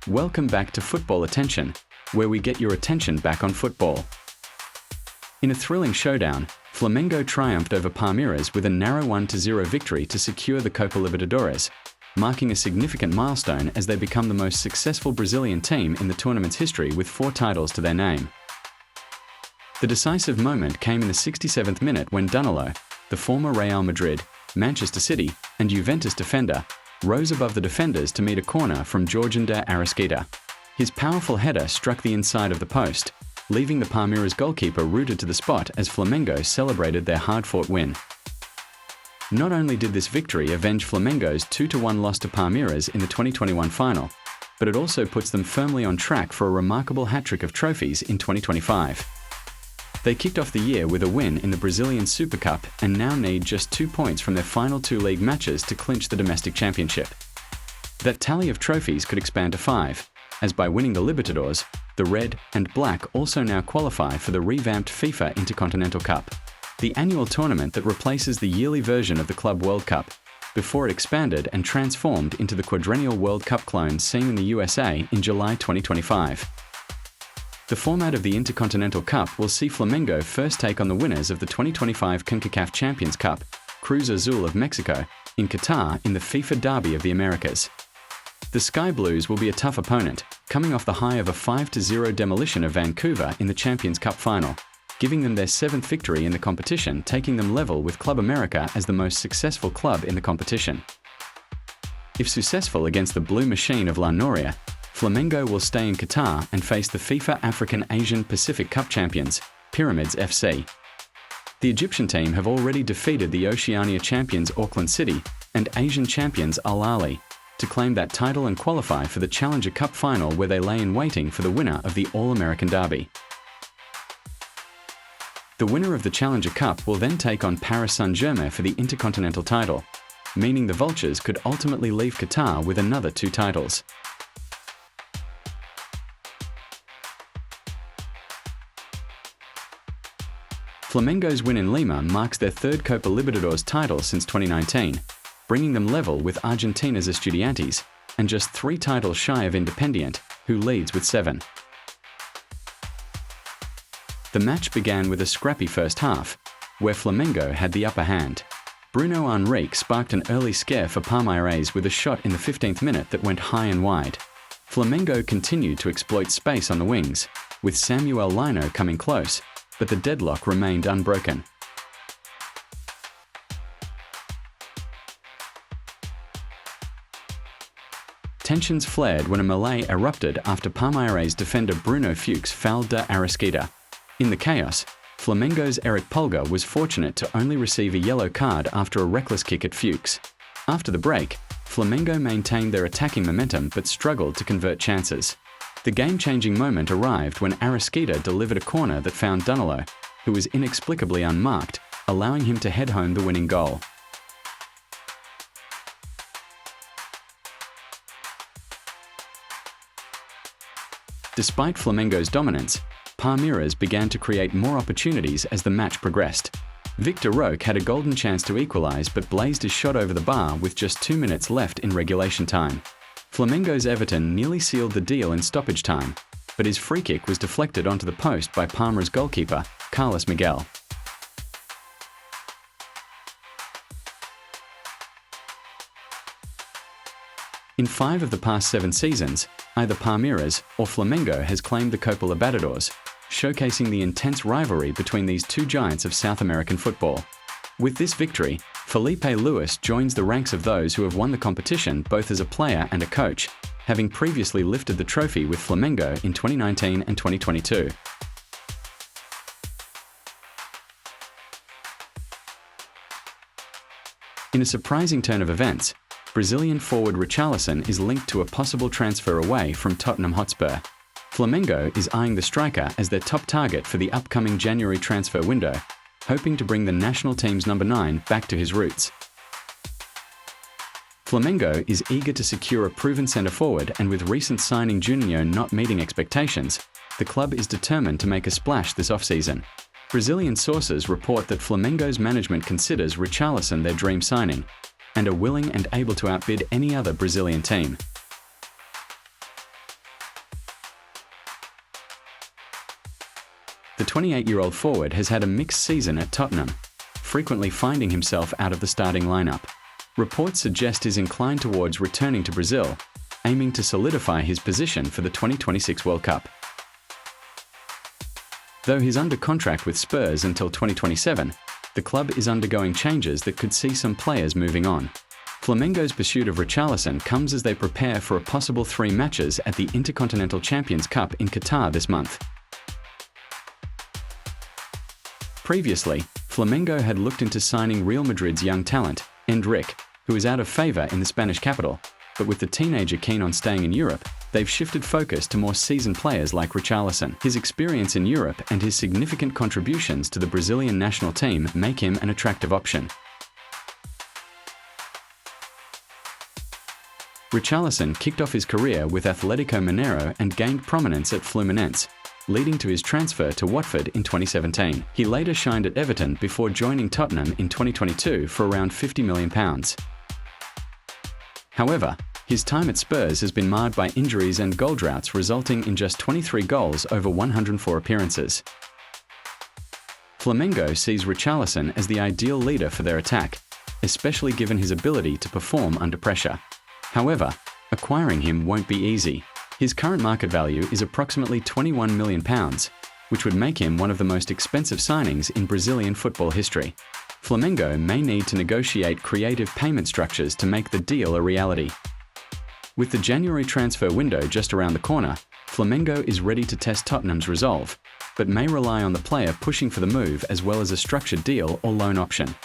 Welcome back to Football Attention, where we get your attention back on football. In a thrilling showdown, Flamengo triumphed over Palmeiras with a narrow 1-0 victory to secure the Copa Libertadores, marking a significant milestone as they become the most successful Brazilian team in the tournament's history with 4 titles to their name. The decisive moment came in the 67th minute when Danilo, the former Real Madrid, Manchester City, and Juventus defender, rose above the defenders to meet a corner from Jorge de Arrascaeta. His powerful header struck the inside of the post, leaving the Palmeiras goalkeeper rooted to the spot as Flamengo celebrated their hard-fought win. Not only did this victory avenge Flamengo's 2-1 loss to Palmeiras in the 2021 final, but it also puts them firmly on track for a remarkable hat-trick of trophies in 2025. They kicked off the year with a win in the Brazilian Super Cup and now need just 2 points from their final 2 league matches to clinch the domestic championship. That tally of trophies could expand to 5, as by winning the Libertadores, the Red and Black also now qualify for the revamped FIFA Intercontinental Cup, the annual tournament that replaces the yearly version of the Club World Cup, before it expanded and transformed into the quadrennial World Cup clone seen in the USA in July 2025. The format of the Intercontinental Cup will see Flamengo first take on the winners of the 2025 CONCACAF Champions Cup, CruzAzul of Mexico, in Qatar in the FIFA Derby of the Americas. The Sky Blues will be a tough opponent, coming off the high of a 5-0 demolition of Vancouver in the Champions Cup final, giving them their 7th victory in the competition, taking them level with Club America as the most successful club in the competition. If successful against the Blue Machine of La Noria, Flamengo will stay in Qatar and face the FIFA African Asian Pacific Cup champions, Pyramids FC. The Egyptian team have already defeated the Oceania champions Auckland City and Asian champions Al Ahly to claim that title and qualify for the Challenger Cup final, where they lay in waiting for the winner of the All-American Derby. The winner of the Challenger Cup will then take on Parissaintgermain for the Intercontinental title, meaning the Vultures could ultimately leave Qatar with another 2 titles. Flamengo's win in Lima marks their 3rd Copa Libertadores title since 2019, bringing them level with Argentina's Estudiantes, and just 3 titles shy of Independiente, who leads with 7. The match began with a scrappy first half, where Flamengo had the upper hand. Bruno Henrique sparked an early scare for Palmeiras with a shot in the 15th minute that went high and wide. Flamengo continued to exploit space on the wings, with Samuel Lino coming close, but the deadlock remained unbroken. Tensions flared when a melee erupted after Palmeiras defender Bruno Fuchs fouled de Arrascaeta. In the chaos, Flamengo's Eric Pulgar was fortunate to only receive a yellow card after a reckless kick at Fuchs. After the break, Flamengo maintained their attacking momentum but struggled to convert chances. The game-changing moment arrived when Arrascaeta delivered a corner that found Danilo, who was inexplicably unmarked, allowing him to head home the winning goal. Despite Flamengo's dominance, Palmeiras began to create more opportunities as the match progressed. Victor Roque had a golden chance to equalize but blazed his shot over the bar with just 2 minutes left in regulation time. Flamengo's Everton nearly sealed the deal in stoppage time, but his free kick was deflected onto the post by Palmeiras goalkeeper Carlos Miguel. In 5 of the past 7 seasons, either Palmeiras or Flamengo has claimed the Copa Libertadores, showcasing the intense rivalry between these 2 giants of South American football. With this victory, Felipe Luis joins the ranks of those who have won the competition both as a player and a coach, having previously lifted the trophy with Flamengo in 2019 and 2022. In a surprising turn of events, Brazilian forward Richarlison is linked to a possible transfer away from Tottenham Hotspur. Flamengo is eyeing the striker as their top target for the upcoming January transfer window, hoping to bring the national team's number 9 back to his roots. Flamengo is eager to secure a proven centre-forward, and with recent signing Juninho not meeting expectations, the club is determined to make a splash this off-season. Brazilian sources report that Flamengo's management considers Richarlison their dream signing, and are willing and able to outbid any other Brazilian team. The 28-year-old forward has had a mixed season at Tottenham, frequently finding himself out of the starting lineup. Reports suggest he's inclined towards returning to Brazil, aiming to solidify his position for the 2026 World Cup. Though he's under contract with Spurs until 2027, the club is undergoing changes that could see some players moving on. Flamengo's pursuit of Richarlison comes as they prepare for a possible 3 matches at the Intercontinental Champions Cup in Qatar this month. Previously, Flamengo had looked into signing Real Madrid's young talent, Endrick, who is out of favour in the Spanish capital, but with the teenager keen on staying in Europe, they've shifted focus to more seasoned players like Richarlison. His experience in Europe and his significant contributions to the Brazilian national team make him an attractive option. Richarlison kicked off his career with Atlético Mineiro and gained prominence at Fluminense, leading to his transfer to Watford in 2017. He later shined at Everton before joining Tottenham in 2022 for around £50 million. However, his time at Spurs has been marred by injuries and goal droughts, resulting in just 23 goals over 104 appearances. Flamengo sees Richarlison as the ideal leader for their attack, especially given his ability to perform under pressure. However, acquiring him won't be easy. His current market value is approximately £21 million, which would make him one of the most expensive signings in Brazilian football history. Flamengo may need to negotiate creative payment structures to make the deal a reality. With the January transfer window just around the corner, Flamengo is ready to test Tottenham's resolve, but may rely on the player pushing for the move as well as a structured deal or loan option.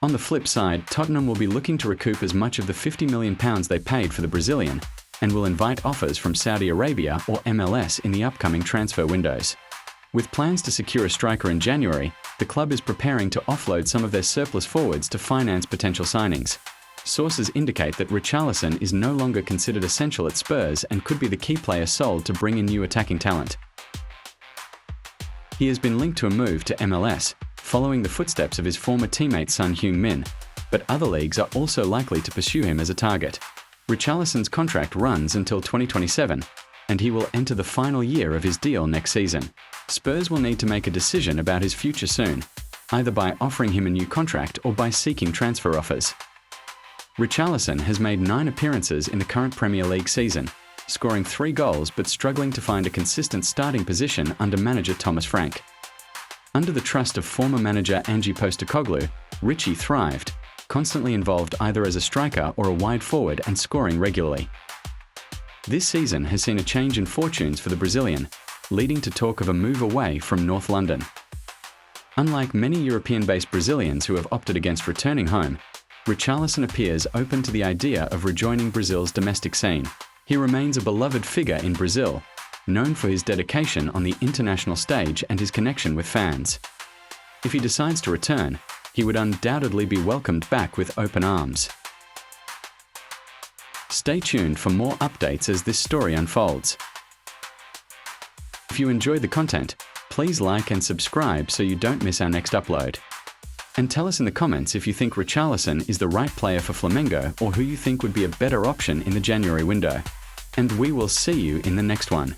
On the flip side, Tottenham will be looking to recoup as much of the £50 million they paid for the Brazilian, and will invite offers from Saudi Arabia or MLS in the upcoming transfer windows. With plans to secure a striker in January, the club is preparing to offload some of their surplus forwards to finance potential signings. Sources indicate that Richarlison is no longer considered essential at Spurs and could be the key player sold to bring in new attacking talent. He has been linked to a move to MLS, following the footsteps of his former teammate Son Heung-min, but other leagues are also likely to pursue him as a target. Richarlison's contract runs until 2027, and he will enter the final year of his deal next season. Spurs will need to make a decision about his future soon, either by offering him a new contract or by seeking transfer offers. Richarlison has made 9 appearances in the current Premier League season, scoring 3 goals but struggling to find a consistent starting position under manager Thomas Frank. Under the trust of former manager Ange Postecoglou, Richie thrived, constantly involved either as a striker or a wide forward and scoring regularly. This season has seen a change in fortunes for the Brazilian, leading to talk of a move away from North London. Unlike many European-based Brazilians who have opted against returning home, Richarlison appears open to the idea of rejoining Brazil's domestic scene. He remains a beloved figure in Brazil, known for his dedication on the international stage and his connection with fans. If he decides to return, he would undoubtedly be welcomed back with open arms. Stay tuned for more updates as this story unfolds. If you enjoyed the content, please like and subscribe so you don't miss our next upload. And tell us in the comments if you think Richarlison is the right player for Flamengo or who you think would be a better option in the January window. And we will see you in the next one.